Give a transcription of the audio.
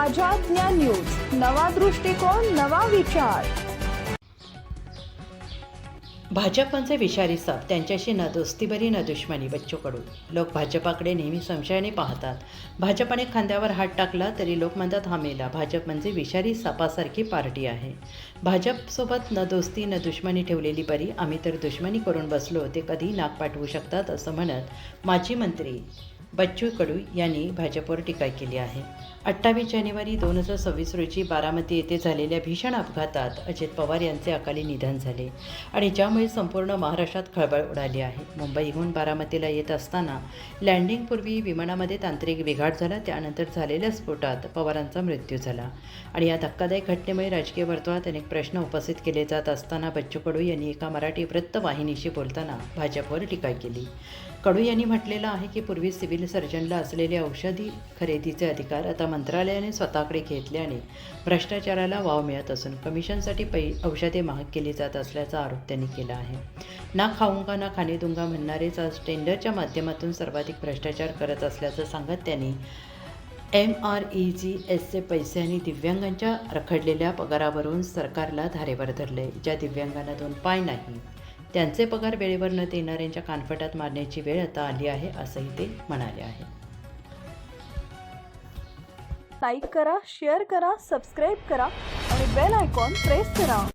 माझ्या ज्ञान न्यूज, नवा दृष्टिकोन, नवा विचार. भाजपचे विषारी साप, त्यांच्याशी न दोस्ती बरी न दुश्मनी. बच्चू कडू. लोक भाजपाकडे नेहमी संशयाने पाहतात. भाजपाने खांद्यावर हात टाकला तरी लोक म्हणतात हा मेला. भाजप म्हणजे विषारी सापासारखी पार्टी आहे. भाजपसोबत न दोस्ती न दुश्मनी ठेवलेली बरी. आम्ही तर दुश्मनी करून बसलो, ते कधी नाक पाठवू शकतात असं म्हणत माजी मंत्री बच्चू कडू यांनी भाजपवर टीका केली आहे. 28 जानेवारी 2026 रोजी बारामती येथे झालेल्या भीषण अपघातात अजित पवार यांचे अकाली निधन झाले आणि ज्यामुळे संपूर्ण महाराष्ट्रात खळबळ उडाली आहे. मुंबईहून बारामतीला येत असताना लँडिंगपूर्वी विमानामध्ये तांत्रिक बिघाड झाला. त्यानंतर झालेल्या स्फोटात पवारांचा मृत्यू झाला आणि या धक्कादायक घटनेमुळे राजकीय वर्तुळात अनेक प्रश्न उपस्थित केले जात असताना बच्चू कडू यांनी एका मराठी वृत्तवाहिनीशी बोलताना भाजपवर टीका केली. कडू यांनी म्हटलेलं आहे की पूर्वी सिव्हिल सर्जनला असलेले औषधी खरेदीचे अधिकार आता मंत्रालयाने स्वतःकडे घेतल्याने भ्रष्टाचाराला वाव मिळत असून कमिशनसाठी औषधे महाग केली जात असल्याचा आरोप त्यांनी केला आहे. ना खाऊंगा ना खाने दूंगा म्हणणारेच आज टेंडरच्या माध्यमातून सर्वाधिक भ्रष्टाचार करत असल्याचं सांगत त्यांनी MREGSचे पैसे आणि दिव्यांगांच्या रखडलेल्या पगारावरून सरकारला धारेवर धरले. ज्या दिव्यांगांना 2 पाय नाही त्यांचे पगार वेळेवर न देणाऱ्यांच्या कानफटात मारण्याची वेळ आता आली आहे असंही ते म्हणाले आहे. लाईक करा, शेअर करा, सबस्क्राईब करा आणि बेल आयकॉन प्रेस करा.